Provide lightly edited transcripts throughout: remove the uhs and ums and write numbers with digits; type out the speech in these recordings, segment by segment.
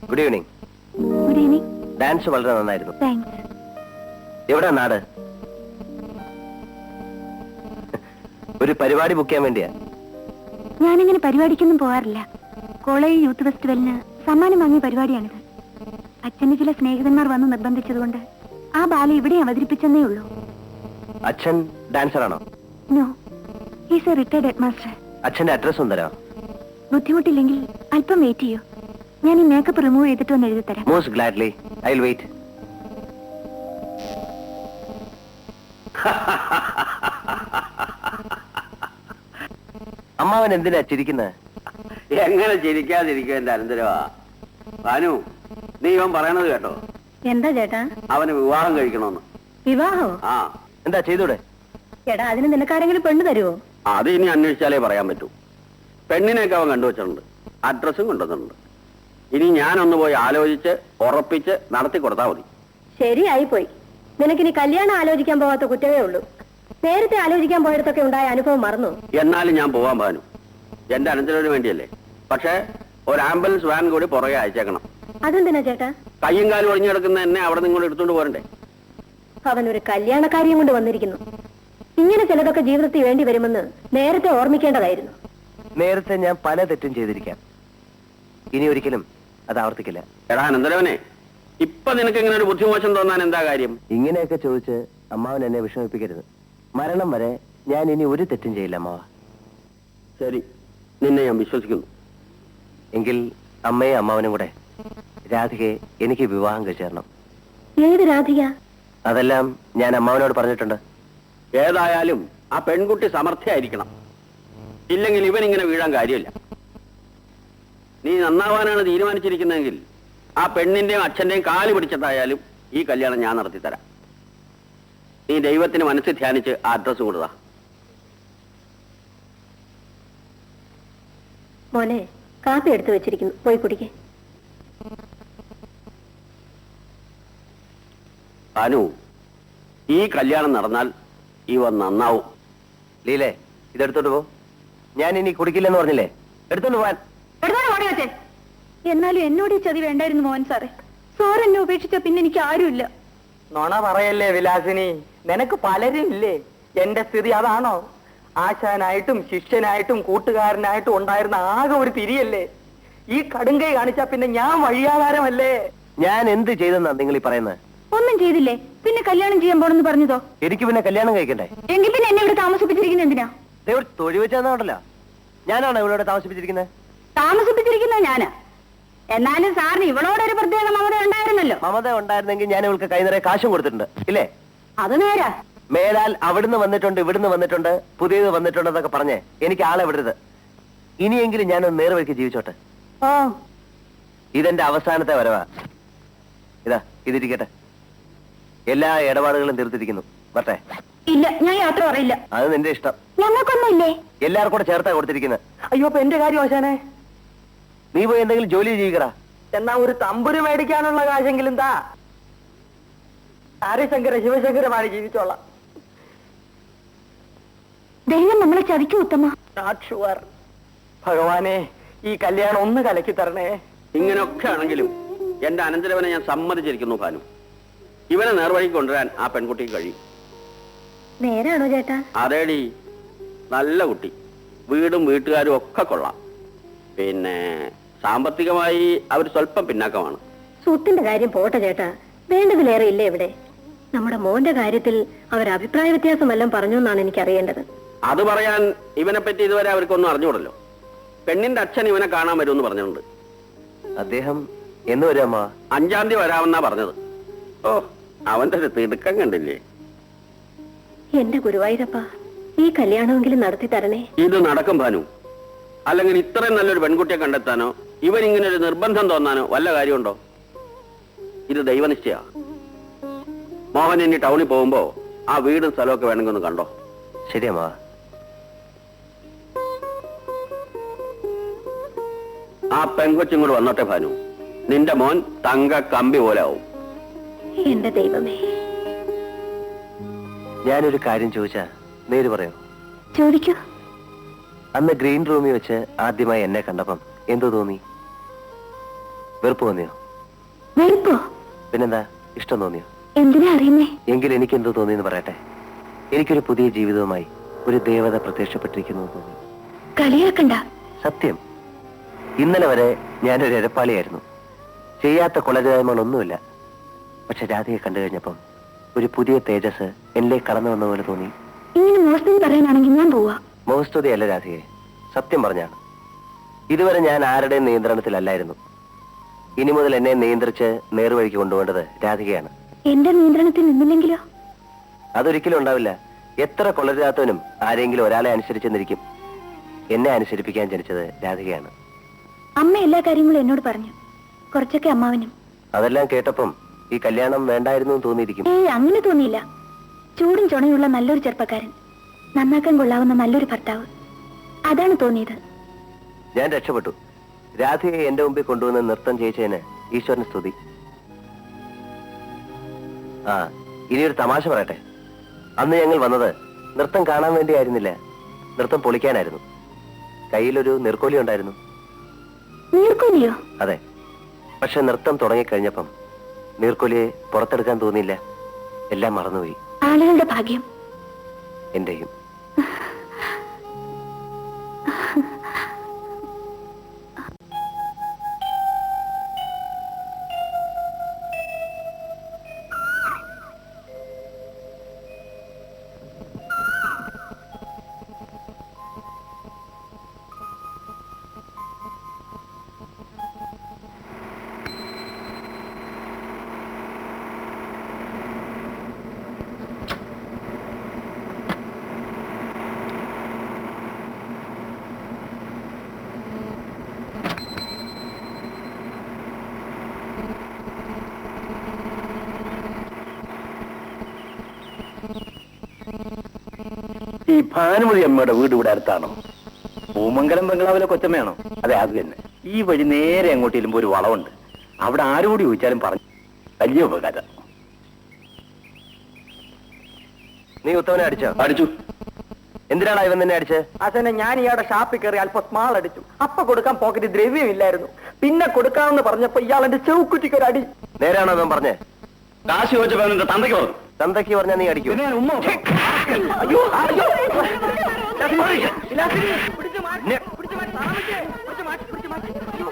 Good evening. Good evening. Dance വളരെ നന്നായിരുന്നു. Thanks. എവിടെ നാട്? ഒരു പരിപാടി ബുക്ക് ചെയ്യാൻ വേണ്ടിയാ. ഞാനിങ്ങനെ പരിപാടിക്കൊന്നും പോകാറില്ല. കോളേജ് യൂത്ത് ഫെസ്റ്റിവലിന് സമ്മാനം വാങ്ങിയ പരിപാടിയാണിത്. അച്ഛന്റെ ചില സ്നേഹിതന്മാർ വന്ന് നിർബന്ധിച്ചതുകൊണ്ട് ആ ബാല ഇവിടെ അവതരിപ്പിച്ചെന്നേ ഉള്ളൂ. അച്ഛൻ ഡാൻസർ ആണോ? No, he's a retired head master. അച്ഛന്റെ അഡ്രസ് ഒന്ന് തരാം. ബുദ്ധിമുട്ടില്ലെങ്കിൽ അല്പം വെയിറ്റ് ചെയ്യൂ. ഞാൻ ഈ മേക്കപ്പ് റിമൂവ് ചെയ്തിട്ട് ഒന്ന് എഴുതി തരാം. Most gladly, I will wait. അമ്മാവൻ എന്തിനാ ചിരിക്കുന്നത്? എങ്ങനെ ചിരിക്കാതിരിക്കും എന്റെ അനന്തരവാ. ഭാനു, നീ ഇവൻ പറയണത് കേട്ടോ? എന്താ ചേട്ടാ? അവന് വിവാഹം കഴിക്കണമെന്ന്. വിവാഹോ? ആ. എന്താ ചെയ്തൂടെ? ചേട്ടാ, അതിന് നിനക്കാരെങ്കിലും പെണ്ണ് തരുമോ? അത് ഇനി അന്വേഷിച്ചാലേ പറയാൻ പറ്റൂ. പെണ്ണിനെയൊക്കെ അവൻ കണ്ടുവച്ചിട്ടുണ്ട്, അഡ്രസ്സും കൊണ്ടുവന്നിട്ടുണ്ട്. ഇനി ഞാനൊന്ന് പോയി ആലോചിച്ച് ഉറപ്പിച്ച് നടത്തി കൊടുത്താൽ മതി. ശരിയായി പോയി. നിനക്കിനി കല്യാണം ആലോചിക്കാൻ പോകാത്ത കുറ്റമേ ഉള്ളൂ. നേരത്തെ ആലോചിക്കാൻ പോയിടത്തൊക്കെ ഉണ്ടായ അനുഭവം മറന്നു. എന്നാലും ഞാൻ പോവാൻ ഭാനു, എന്റെ അനന്തരവിന് വേണ്ടിയല്ലേ. പക്ഷെ ഒരു ആംബുലൻസ് വാൻ കൂടി പുറകെ അയച്ചേക്കണം. അതെന്തിനാ ചേട്ടാ? കയ്യും കാലും ഒഴിഞ്ഞു കിടക്കുന്ന എന്നെ അവിടെ നിങ്ങോട്ട് എടുത്തോണ്ട് പോരണ്ടേ? അവനൊരു കല്യാണക്കാരിയും കൊണ്ട് വന്നിരിക്കുന്നു. ഇങ്ങനെ ചിലതൊക്കെ ജീവിതത്തിൽ വേണ്ടി വരുമെന്ന് നേരത്തെ ഓർമ്മിക്കേണ്ടതായിരുന്നു. നേരത്തെ ഞാൻ പല തെറ്റും ചെയ്തിരിക്കാം. ഇനി ഒരിക്കലും അത് ആവർത്തിക്കില്ല. എടാ അനന്തരവനെ, ഇപ്പൊ നിനക്ക് ഇങ്ങനെ ഒരു ബുദ്ധിമോശം തോന്നാൻ എന്താ കാര്യം? ഇങ്ങനെയൊക്കെ ചോദിച്ച് അമ്മാവൻ എന്നെ വിഷമിപ്പിക്കരുത്. മരണം വരെ ഞാൻ ഇനി ഒരു തെറ്റും ചെയ്യില്ല അമ്മാവ. ശരി, നിന്നെ ഞാൻ വിശ്വസിക്കുന്നു. എങ്കിൽ അമ്മയും അമ്മാവനും കൂടെ രാധികയെ എനിക്ക് വിവാഹം കഴിച്ചു തരണം. ഏത് രാധിക? അതെല്ലാം ഞാൻ അമ്മാവനോട് പറഞ്ഞിട്ടുണ്ട്. ഏതായാലും ആ പെൺകുട്ടി സമർത്ഥയായിരിക്കണം. ഇല്ലെങ്കിൽ ഇവൻ ഇങ്ങനെ വീഴാൻ കാര്യമില്ല. നീ നന്നാവാനാണ് തീരുമാനിച്ചിരിക്കുന്നതെങ്കിൽ ആ പെണ്ണിന്റെയും അച്ഛന്റെയും കാല് പിടിച്ചിട്ടായാലും ഈ കല്യാണം ഞാൻ നടത്തിത്തരാം. നീ ദൈവത്തിന് മനസ്സിൽ ധ്യാനിച്ച് ആ അഡ്രസ് കൊടുതാ. മോനെ, കാപ്പി എടുത്തു വെച്ചിരിക്കുന്നു, പോയി കുടിക്കേ. അനു, ഈ കല്യാണം നടന്നാൽ ഇവ നന്നാവും. ലീലേ, ഇതെടുത്തോണ്ട് പോ. ഞാൻ ഇനി കുടിക്കില്ലെന്ന് പറഞ്ഞില്ലേ? എടുത്തോണ്ട് പോവാൻ. എന്നാലും എന്നോട് ഈ ചതി വേണ്ടായിരുന്നു മോഹൻ സാറേ. സാർ എന്നെ ഉപേക്ഷിച്ച പിന്നെ എനിക്ക് ആരുമില്ല. നോണ പറയല്ലേ വിലാസിനി, നിനക്ക് പലരും ഇല്ലേ? എന്റെ സ്ഥിതി അതാണോ? ആശാനായിട്ടും ശിഷ്യനായിട്ടും കൂട്ടുകാരനായിട്ടും ഉണ്ടായിരുന്ന ആകെ ഒരു തിരിയല്ലേ. ഈ കടുങ്കൈ കാണിച്ചാ പിന്നെ ഞാൻ വഴിയാധാരമല്ലേ? ഞാൻ എന്ത് ചെയ്തെന്നാ നിങ്ങൾ ഈ പറയുന്നത്? ഒന്നും ചെയ്തില്ലേ, പിന്നെ കല്യാണം ചെയ്യാൻ പോണെന്ന് പറഞ്ഞതോ? എനിക്ക് പിന്നെ കല്യാണം കഴിക്കണ്ടേ? എങ്കിൽ പിന്നെ എന്നെ ഇവിടെ താമസിപ്പിച്ചിരിക്കുന്നത് എന്തിനാ? തൊഴി വെച്ചാന്നോണ്ടല്ലോ. ഞാനാണോ ഇവളോട് താമസിപ്പിച്ചിരിക്കുന്നത്? താമസിപ്പിച്ചിരിക്കുന്നത് ഞാനാ. എന്നാലും സാറിന് ഇവളോടൊരു പ്രത്യേക മമത ഉണ്ടായിരുന്നല്ലോ. മമത ഉണ്ടായിരുന്നെങ്കിൽ ഞാൻ ഇവൾക്ക് കൈ നിറയെ കാശും കൊടുത്തിട്ടുണ്ട്, ഇല്ലേ? അത് നേരാ. മേലാൽ അവിടുന്ന് വന്നിട്ടുണ്ട്, ഇവിടുന്ന് വന്നിട്ടുണ്ട്, പുതിയത് വന്നിട്ടുണ്ടെന്നൊക്കെ പറഞ്ഞ് എനിക്ക് ആളെ വിടരുത്. ഇനിയെങ്കിലും ഞാനൊന്ന് നേർവഴിക്ക് ജീവിച്ചോട്ടെ. ഓ, ഇതെന്റെ അവസാനത്തെ വരവാ. ഇതാ ഇതിരിക്കട്ടെ. എല്ലാ ഇടപാടുകളും തീർത്തിരിക്കുന്നു. വരട്ടെ? ഇല്ല, ഞാൻ യാത്ര പറയില്ല. അത് നിന്റെ ഇഷ്ടം. ഞങ്ങൾക്കൊന്നുമില്ലേ? എല്ലാവർക്കും കൂടെ ചേർത്താ കൊടുത്തിരിക്കുന്നത്. അയ്യോ, അപ്പൊ എന്റെ കാര്യം ആശാനെ. നീ പോയി എന്തെങ്കിലും ജോലി ചെയ്യിക്കടാ. എന്നാ ഒരു തമ്പുര് മേടിക്കാനുള്ള കാശെങ്കിലും താ. ഹരിശങ്കര ശിവശങ്കരമാണ് ജീവിച്ചോളാം. ദൈവം നമ്മളെ ചതിക്കൂ ഉത്തമ. Not sure. ഭഗവാനെ, ഈ കല്യാണം ഒന്ന് കലക്കി തരണേ. ഇങ്ങനെയൊക്കെ ആണെങ്കിലും എന്റെ അനന്തരവനെ ഞാൻ സമ്മതിച്ചിരിക്കുന്നു ഭാനു. ഇവനെ നേർവഴിക്ക് കൊണ്ടുവരാൻ ആ പെൺകുട്ടിക്ക് കഴിയും. നേരാണോ ചേട്ടാ? അതേടി, നല്ല കുട്ടി, വീടും വീട്ടുകാരും ഒക്കെ കൊള്ളാം. പിന്നെ സാമ്പത്തികമായി അവർ സ്വല്പം പിന്നാക്കമാണ്. സ്വത്തിന്റെ കാര്യം പോട്ടെ ചേട്ടാ, വേണ്ടതിലേറെ ഇല്ലേ ഇവിടെ? നമ്മുടെ മോന്റെ കാര്യത്തിൽ അവർ അഭിപ്രായ വ്യത്യാസം വല്ലതും പറഞ്ഞു എന്നാണ് എനിക്ക് അറിയേണ്ടത്. അത് പറയാൻ ഇവനെ പറ്റി ഇതുവരെ അവർക്കൊന്നും അറിഞ്ഞുകൂടല്ലോ. പെണ്ണിന്റെ അച്ഛൻ ഇവനെ കാണാൻ വരുമെന്ന് പറഞ്ഞിട്ടുണ്ട്. അദ്ദേഹം എന്ന് വരും അമ്മ? 5-ാം തീയതി വരാമെന്നാ പറഞ്ഞത്. ഓ, അവന്റെ ഒരു തിടുക്കം കണ്ടില്ലേ? എന്റെ ഗുരുവായൂരപ്പ, ഈ കല്യാണമെങ്കിലും നടത്തി തരണേ. ഇത് നടക്കും ഭാനു. അല്ലെങ്കിൽ ഇത്രയും നല്ലൊരു പെൺകുട്ടിയെ കണ്ടെത്താനോ ഇവൻ ഇങ്ങനെ ഒരു നിർബന്ധം തോന്നാനോ വല്ല കാര്യമുണ്ടോ? ഇത് ദൈവനിശ്ചയ. മോഹൻ ഇനി ടൗണിൽ പോകുമ്പോ ആ വീടും സ്ഥലമൊക്കെ വേണമെങ്കിൽ ഒന്ന് കണ്ടോ. ശരിയമ്മാ. ആ പെൺകൊച്ചും കൂടെ വന്നോട്ടെ ഭാനു. നിന്റെ മോൻ തങ്ക കമ്പി പോലെ ആവും. എന്റെ ദൈവമേ. ഞാനൊരു കാര്യം ചോദിച്ചാ നേര് പറയോ? ചോദിക്കൂ. അന്ന് ഗ്രീൻ റൂമിൽ വെച്ച് ആദ്യമായി എന്നെ കണ്ടപ്പം എന്തു തോന്നി? വെറുപ്പ് തോന്നിയോ? വെറുപ്പോ? പിന്നെന്താ, ഇഷ്ടം തോന്നിയോ? എന്തിനാ അറിയുന്നേ? എങ്കിൽ എനിക്ക് എന്തോ തോന്നിയെന്ന് പറയട്ടെ. എനിക്കൊരു പുതിയ ജീവിതവുമായി ഒരു ദേവത പ്രത്യക്ഷപ്പെട്ടിരിക്കുന്നു എന്ന് തോന്നി. കളിയാക്കണ്ട. സത്യം. ഇന്നലെ വരെ ഞാനൊരു എരപ്പാളിയായിരുന്നു. ചെയ്യാത്ത കൊലരായ്മകളൊന്നുമില്ല. പക്ഷെ രാധയെ കണ്ടു കഴിഞ്ഞപ്പം ഒരു പുതിയ തേജസ് എന്നിലേക്ക് കടന്നു വന്ന പോലെ തോന്നി. ഇങ്ങനെ മോശം പറയാനാണെങ്കിൽ ഞാൻ പോവാ. മോഹസ്തുതിയല്ല രാധയെ, സത്യം പറഞ്ഞാണ്. ഇതുവരെ ഞാൻ ആരുടെയും നിയന്ത്രണത്തിലല്ലായിരുന്നു. ഇനി മുതൽ എന്നെ നിയന്ത്രിച്ച് നേർവഴിക്ക് കൊണ്ടുപോകേണ്ടത് രാധികയാണ്. എന്റെ നിയന്ത്രണത്തിൽ നിന്നില്ലെങ്കിലോ? അതൊരിക്കലും ഉണ്ടാവില്ല. എത്ര കൊള്ളരുതാത്തവനും ആരെങ്കിലും ഒരാളെ അനുസരിച്ചെന്നിരിക്കും. എന്നെ അനുസരിപ്പിക്കാൻ ജനിച്ചത് രാധികയാണ്. അമ്മ എല്ലാ കാര്യങ്ങളും എന്നോട് പറഞ്ഞു. കുറച്ചൊക്കെ അമ്മാവനും. അതെല്ലാം കേട്ടപ്പം ഈ കല്യാണം വേണ്ടായിരുന്നു എന്ന് തോന്നിയിരിക്കും. അങ്ങനെ തോന്നിയില്ല. ചൂടും ചുണയുള്ള നല്ലൊരു ചെറുപ്പക്കാരൻ, നന്നാക്കാൻ കൊള്ളാവുന്ന നല്ലൊരു ഭർത്താവ്, അതാണ് തോന്നിയത്. ഞാൻ രക്ഷപ്പെട്ടു. രാധികയെ എന്റെ മുമ്പിൽ കൊണ്ടുവന്ന് നൃത്തം ചെയ്യിച്ചതിന് ഈശ്വരന് സ്തുതി. ആ, ഇനിയൊരു തമാശ പറയട്ടെ. അന്ന് ഞങ്ങൾ വന്നത് നൃത്തം കാണാൻ വേണ്ടിയായിരുന്നില്ല, നൃത്തം പൊളിക്കാനായിരുന്നു. കയ്യിലൊരു നീർക്കോലി ഉണ്ടായിരുന്നു. നീർക്കോലിയോ? അതെ. പക്ഷെ നൃത്തം തുടങ്ങിക്കഴിഞ്ഞപ്പം നീർക്കോലിയെ പുറത്തെടുക്കാൻ തോന്നിയില്ല. എല്ലാം മറന്നുപോയി. ആളുകളുടെ ഭാഗ്യം. എന്റെയും. ഈ ഭാനുമതി അമ്മയുടെ വീട് ഇവിടെ അടുത്താണോ? പൂമംഗലം ബംഗ്ലാവിലെ കൊച്ചമ്മയാണോ? അതെ, അത് തന്നെ. ഈ വഴി നേരെ അങ്ങോട്ട് ചെല്ലുമ്പോ ഒരു വളവുണ്ട്. അവിടെ ആരോട് ചോദിച്ചാലും പറഞ്ഞു. വലിയ ഉപകാരം. നീ ഉത്തമനെ അടിച്ചോ? അടിച്ചു. എന്തിനാണ് ഇവൻ നിന്നെ അടിച്ചത്? അച്ഛനെ ഞാൻ ഇയാളുടെ ഷാപ്പിൽ കയറി അല്പം സ്മാൾ അടിച്ചു. അപ്പൊ കൊടുക്കാൻ പോക്കറ്റ് ദ്രവ്യമില്ലായിരുന്നു. പിന്നെ കൊടുക്കാമെന്ന് പറഞ്ഞപ്പോ ഇയാൾ എന്റെ ചെവുക്കുറ്റിക്ക് ഒരു അടി. നേരാണോ അവൻ പറഞ്ഞേ? കാശ് ചോദിച്ചപ്പോ നിന്റെ തന്തയ്ക്ക് പറഞ്ഞു. തന്തയ്ക്ക് പറഞ്ഞാൽ നീ അടിക്കും? ഉമ്മ അയ്യോ, അയ്യോ. വിലാസിനി, പിടിച്ച് മാറ്റ്, പിടിച്ച് മാറ്റ്, താമസിച്ചേ, പിടിച്ച് മാറ്റ്, പിടിച്ച് മാറ്റ്. അയ്യോ.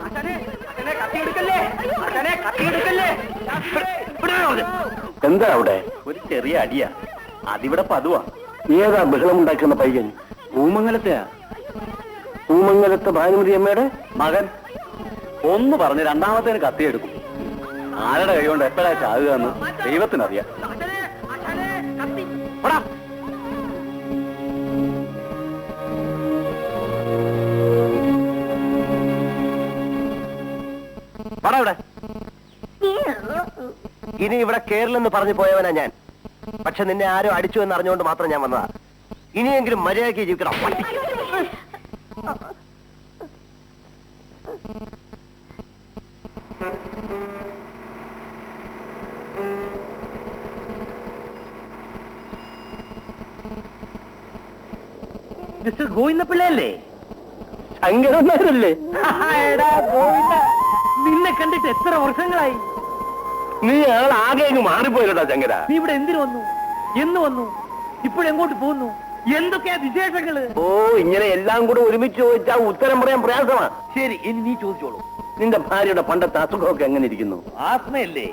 അച്ഛനെ, അച്ഛനെ കത്തിയെടുക്കല്ലേ, അച്ഛനെ കത്തിയെടുക്കല്ലേ. എന്താ അവിടെ? ഒരു ചെറിയ അടിയാ. അതിവിടെ പതുവാ. ഏതാ ബഹളം ഉണ്ടാക്കുന്ന പയ്യൻ? പൂമംഗലത്തെയാ. പൂമംഗലത്തെ ഭാനുമതി അമ്മയുടെ മകൻ. ഒന്ന് പറഞ്ഞ് രണ്ടാമത്തേന് കത്തിയെടുക്കും. ആരുടെ കൈകൊണ്ട് എപ്പോഴാ ചാകുക എന്ന് ദൈവത്തിനറിയാം. അച്ഛനെ, അച്ഛനെ കത്തി. എടാ, പറ ഇവിടെ. ഇനി ഇവിടെ കേരളെന്ന് പറഞ്ഞു പോയവനാ ഞാൻ. പക്ഷെ നിന്നെ ആരോ അടിച്ചു എന്ന് അറിഞ്ഞുകൊണ്ട് മാത്രം ഞാൻ വന്നതാ. ഇനിയെങ്കിലും മര്യാദയ്ക്ക് ജീവിക്കണം. മിസ്റ്റർ ഗോവിന്ദപിള്ളയല്ലേ? ശങ്കരന്മാരല്ലേ? എടാ ഗോവിന്ദ, നിന്നെ കണ്ടിട്ട് എത്ര വർഷങ്ങളായി? നീ ആൾ ആകെ അങ്ങ് മാറിപ്പോയില്ലടാ ശങ്കര. നീ ഇവിടെ എന്തിനു വന്നു? എന്ന് വന്നു? ഇപ്പോഴെങ്ങോട്ട് പോകുന്നു? എന്തൊക്കെയാ വിശേഷങ്ങള്? ഓ, ഇങ്ങനെ എല്ലാം കൂടെ ഒരുമിച്ച് ചോദിച്ചാൽ ഉത്തരം പറയാൻ പ്രയാസമാ. ശരി, ഇനി നീ ചോദിച്ചോളൂ. നിന്റെ ഭാര്യയുടെ പണ്ടത്തെ അസുഖമൊക്കെ എങ്ങനെ ഇരിക്കുന്നു? ആത്മയല്ലേ?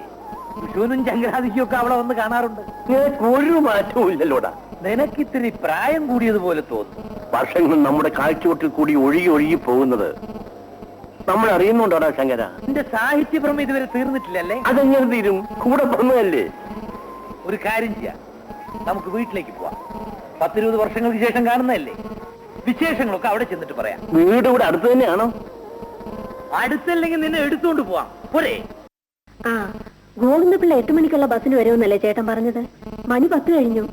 വിഷുവിനും ചങ്കരാതിക്കും ഒക്കെ അവളെ വന്ന് കാണാറുണ്ട്. നിനക്ക് ഒരു മാറ്റവും ഇല്ലല്ലോടാ. നിനക്കിത്തിരി പ്രായം കൂടിയതുപോലെ തോന്നുന്നു. വർഷങ്ങൾ നമ്മുടെ കാഴ്ചവട്ടിൽ കൂടി ഒഴുകി ഒഴുകി പോകുന്നത് നമ്മൾ അറിയുന്നുണ്ടോടാ ശങ്കര? നിന്റെ സാഹിത്യഭ്രമം ഇതുവരെ തീർന്നിട്ടില്ലല്ലേ? അതെങ്ങനെ തീരും? കൂടെ പറഞ്ഞതല്ലേ. ഒരു കാര്യം ചെയ്യാം, നമുക്ക് വീട്ടിലേക്ക് പോവാം. 10-20 വർഷങ്ങൾക്ക് ശേഷം കാണുന്നതല്ലേ? വിശേഷങ്ങളൊക്കെ അവിടെ ചെന്നിട്ട് പറയാം. വീട് ഇവിടെ അടുത്ത് തന്നെയാണോ? അടുത്തല്ലെങ്കിൽ നിന്നെ എടുത്തുകൊണ്ട് പോവാം. പോരെ? ആ, ഗോവിന്ദപിള്ള 8 മണിക്കുള്ള ബസ്സിന് വരുമെന്നല്ലേ ചേട്ടൻ പറഞ്ഞത്? മണി 10 കഴിഞ്ഞു.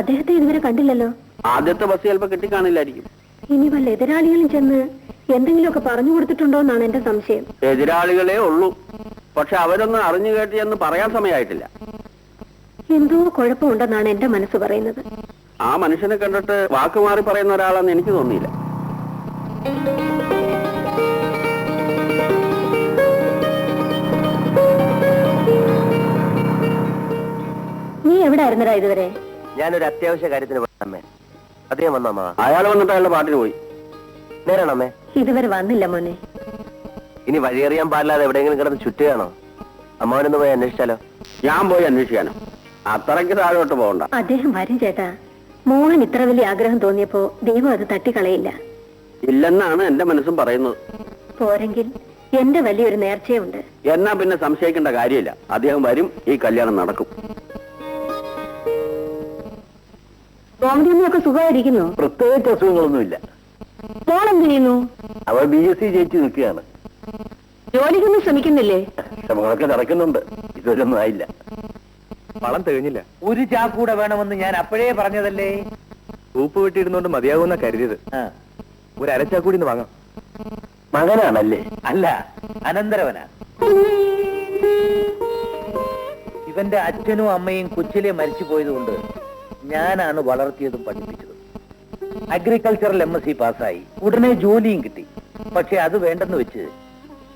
അദ്ദേഹത്തെ ഇതുവരെ കണ്ടില്ലല്ലോ. ആദ്യത്തെ ബസ് ചിലപ്പോ കിട്ടിക്കാണില്ലായിരിക്കും. ഇനി വല്ല എതിരാളികളും ചെന്ന് എന്തെങ്കിലുമൊക്കെ പറഞ്ഞു കൊടുത്തിട്ടുണ്ടോ എന്നാണ് എന്റെ സംശയം. എതിരാളികളെ ഉള്ളൂ. പക്ഷെ അവരൊന്നും അറിഞ്ഞു കേട്ടി എന്ന് പറയാൻ സമയമായിട്ടില്ല. എന്തോ കുഴപ്പമുണ്ടെന്നാണ് എന്റെ മനസ്സ് പറയുന്നത്. ആ മനുഷ്യനെ കണ്ടിട്ട് വാക്കുമാറി പറയുന്ന ഒരാളെന്ന് എനിക്ക് തോന്നിയില്ല. എവിടായിരുന്നടാ ഇതുവരെ? ഞാനൊരു അത്യാവശ്യ കാര്യത്തിന് പോയി അമ്മേ. അദ്ദേഹം വന്നോ അമ്മ? അയാൾ വന്നിട്ട് അയാളുടെ പാട്ടിന് പോയി. നേരാണോ അമ്മേ? ഇതുവരെ വന്നില്ല മോനെ. ഇനി വഴിയറിയാൻ പാടില്ലാതെ എവിടെയെങ്കിലും കിടന്ന് ചുറ്റുകയാണോ? അമ്മാവനൊന്ന് പോയി അന്വേഷിച്ചാലോ? ഞാൻ പോയി അന്വേഷിക്കാനോ? അത്രയ്ക്ക് താഴോട്ട് പോകണ്ട. അദ്ദേഹം വരും ചേട്ടാ. മോഹൻ ഇത്ര വലിയ ആഗ്രഹം തോന്നിയപ്പോ ദൈവം അത് തട്ടിക്കളയില്ല. ഇല്ലെന്നാണ് എന്റെ മനസ്സും പറയുന്നത്. പോരെങ്കിൽ എന്റെ വലിയൊരു നേർച്ചയുണ്ട്. എന്നാ പിന്നെ സംശയിക്കേണ്ട കാര്യമില്ല. അദ്ദേഹം വരും, ഈ കല്യാണം നടക്കും. കോമഡിയൊക്കെ സുഖമായിരിക്കുന്നു. പ്രത്യേകിച്ച് അസുഖങ്ങളൊന്നുമില്ല. മോൾ എന്ത് ചെയ്യുന്നു? അവൾ BSc ജയിച്ചു നിൽക്കുകയാണ്. ജോലിക്കൊന്നും ശ്രമിക്കുന്നില്ലേ? ശ്രമങ്ങളൊക്കെ നടക്കുന്നുണ്ട്. ഇതൊരൊന്നും ആയില്ല. പണം തികഞ്ഞില്ല. ഒരു ചാക്കൂടെ വേണമെന്ന് ഞാൻ അപ്പോഴേ പറഞ്ഞതല്ലേ. ഉപ്പ് വെട്ടിയിരുന്നോണ്ട് മതിയാകുന്ന കരുതിയത്. ഒരു അരച്ചാക്കൂടി വാങ്ങാം. മകനാണല്ലേ? അല്ല, അനന്തരവനാ. ഇവന്റെ അച്ഛനും അമ്മയും കൊച്ചിലെ മരിച്ചു പോയതുകൊണ്ട് ഞാനാണ് വളർത്തിയതും പഠിപ്പിച്ചതും. അഗ്രികൾച്ചറൽ MSc പാസ്സായി. ഉടനെ ജോലിയും കിട്ടി. പക്ഷെ അത് വേണ്ടെന്ന് വെച്ച്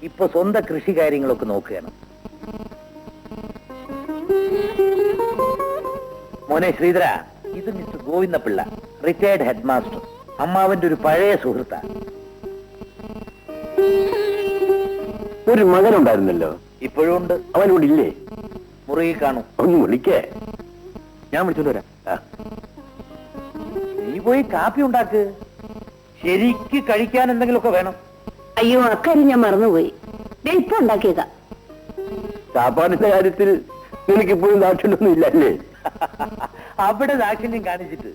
ഇപ്പൊ സ്വന്തം കൃഷി കാര്യങ്ങളൊക്കെ നോക്കുകയാണ്. മോനെ ശ്രീധര, ഇത് mister Govinda Pillai, retired head master. അമ്മാവന്റെ ഒരു പഴയ സുഹൃത്താ. ഒരു മകനുണ്ടായിരുന്നല്ലോ, ഇപ്പോഴും ഉണ്ട്. അവനോട് ഇല്ലേ? മുറിയിൽ കാണും. ഒന്ന് വിളിക്കേ. ഞാൻ വിളിച്ചോണ്ട് വരാം. നീ പോയി കാപ്പി ഉണ്ടാക്ക്. ശരിക്ക് കഴിക്കാൻ എന്തെങ്കിലുമൊക്കെ വേണം. അയ്യോ, അക്കാര്യം ഞാൻ മറന്നുപോയി. ഇപ്പൊ ഉണ്ടാക്കിയതാ. ചാപ്പാടിന്റെ കാര്യത്തിൽ നിനക്കിപ്പോഴും ദാക്ഷിണ്യൊന്നും ഇല്ലല്ലേ? അവിടെ ദാക്ഷിണ്യം കാണിച്ചിട്ട്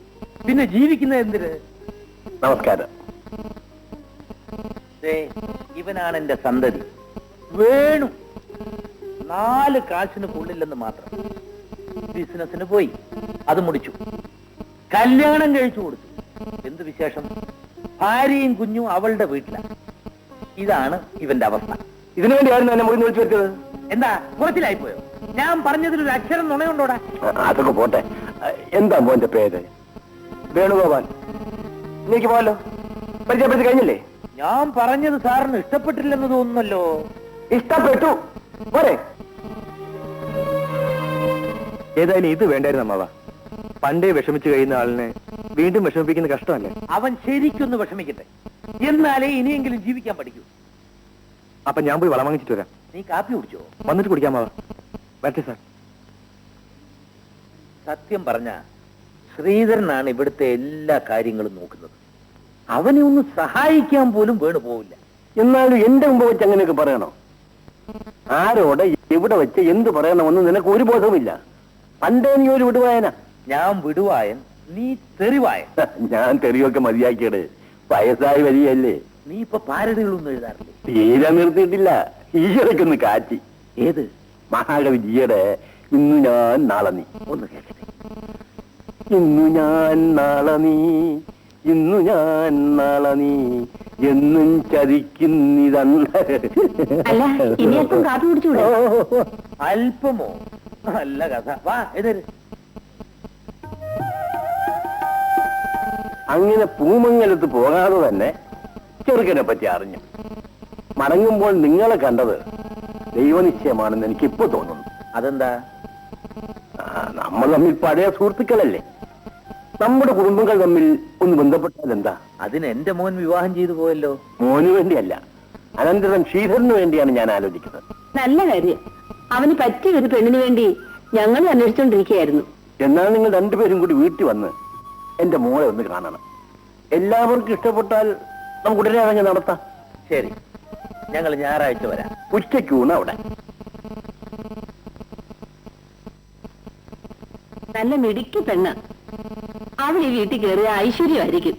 പിന്നെ ജീവിക്കുന്നത് എന്തിന്? നമസ്കാരം. ഇവനാണ് എന്റെ സന്തതി വേണു. 4 കാശിന് കൊള്ളില്ലെന്ന് മാത്രം. ബിസിനസിന് പോയി, അത് മുടിച്ചു. കല്യാണം കഴിച്ചു കൊടുത്തു. എന്ത് വിശേഷം? ഭാര്യയും കുഞ്ഞും അവളുടെ വീട്ടിലാണ്. ഇതാണ് ഇവന്റെ അവസ്ഥ. ഇതിനു വേണ്ടിയായിരുന്നു എന്നെ മുറി വിളിച്ചു വെച്ചത്. എന്താ കുറച്ചിലായിപ്പോയോ? ഞാൻ പറഞ്ഞതിലൊരു അക്ഷരം നുണയുണ്ടോടാ? അതൊക്കെ പോട്ടെ. എന്താ മോന്റെ പേര്? വേണുഗോപാൽ. നീക്ക് പോയല്ലോ. പരിചയപ്പെടുത്തി കഴിഞ്ഞില്ലേ? ഞാൻ പറഞ്ഞത് സാറിന് ഇഷ്ടപ്പെട്ടില്ലെന്ന് തോന്നുന്നല്ലോ. ഇഷ്ടപ്പെട്ടു. പോരെ. ഏതായാലും ഇത് വേണ്ടായിരുന്നു അമ്മാവ. പണ്ടേ വിഷമിച്ചു കഴിയുന്ന ആളിനെ വീണ്ടും വിഷമിപ്പിക്കുന്ന കഷ്ടമല്ലേ? അവൻ ശരിക്കൊന്ന് വിഷമിക്കട്ടെ, എന്നാലേ ഇനിയെങ്കിലും ജീവിക്കാൻ പഠിക്കൂ. അപ്പൊ ഞാൻ പോയി വളം വാങ്ങിച്ചിട്ട് വരാം. നീ കാപ്പി കുടിച്ചോ? വന്നിട്ട് കുടിക്കാമാവാ. വരട്ടെ സാർ. സത്യം പറഞ്ഞ ശ്രീധരനാണ് ഇവിടുത്തെ എല്ലാ കാര്യങ്ങളും നോക്കുന്നത്. അവനെ ഒന്ന് സഹായിക്കാൻ പോലും വേണു പോവില്ല. എന്നാലും എന്റെ മുമ്പ് വെച്ച് അങ്ങനെയൊക്കെ പറയണോ? ആരോട് എവിടെ വെച്ച് എന്ത് പറയണമെന്ന് നിനക്ക് ഒരു ബോധവുമില്ല. പണ്ടേ നീ ഒരു വിടുവായന. ഞാൻ വിടുവായൻ, നീ തെറിവായൻ. ഞാൻ തെറിയൊക്കെ മതിയാക്കിയത്. വയസ്സായി വരികയല്ലേ. നീ ഇപ്പൊ പാരടികളൊന്നും എഴുതാറില്ലേ? തീരെ നിർത്തിയിട്ടില്ല. ഈയിടയ്ക്കൊന്ന് കാറ്റി. ഏത്? മഹാകവി ജിയുടെ ഇന്നു ഞാൻ നാളെ നീ. ഒന്ന് കേൾക്കട്ടെ. ഇന്നു ഞാൻ നാളെ നീ, ഇന്നു ഞാൻ നാളെ നീ എന്നും ചതിക്കുന്നിതല്ല. അല്ല, ഇനി അല്പം കാപ്പി കുടിച്ചൂടെ? അല്പമോ? നല്ല കഥ. വാ എതിര്. അങ്ങനെ പൂമംഗലത്ത് പോകാതെ തന്നെ ചെറുക്കനെ പറ്റി അറിഞ്ഞു. മടങ്ങുമ്പോൾ നിങ്ങളെ കണ്ടത് ദൈവനിശ്ചയമാണെന്ന് എനിക്കിപ്പോ തോന്നുന്നു. അതെന്താ? നമ്മൾ തമ്മിൽ പഴയ സുഹൃത്തുക്കളല്ലേ. നമ്മുടെ കുടുംബങ്ങൾ തമ്മിൽ ഒന്ന് ബന്ധപ്പെട്ടാൽ എന്താ? അതിന് എന്റെ മോൻ വിവാഹം ചെയ്തു പോയല്ലോ. മോന് വേണ്ടിയല്ല, അനന്തരം ശ്രീധരന് വേണ്ടിയാണ് ഞാൻ ആലോചിക്കുന്നത്. നല്ല കാര്യം. അവന് പറ്റിയ ഒരു പെണ്ണിന് വേണ്ടി ഞങ്ങൾ അന്വേഷിച്ചോണ്ടിരിക്കുകയായിരുന്നു. എന്നാൽ നിങ്ങൾ രണ്ടുപേരും കൂടി വീട്ടിൽ വന്ന് എന്റെ മോളെ ഒന്ന് കാണണം. എല്ലാവർക്കും ഇഷ്ടപ്പെട്ടാൽ നമുക്ക് ഉടനെ അതങ്ങ് നടത്താം. ശരി, ഞങ്ങൾ ഞായറാഴ്ച വരാം. ഉച്ചയ്ക്കൂണ് അവിടെ. നല്ല മിടുക്കി പെണ്ണ്. അവൾ ഈ വീട്ടിൽ കയറിയ ഐശ്വര്യമായിരിക്കും.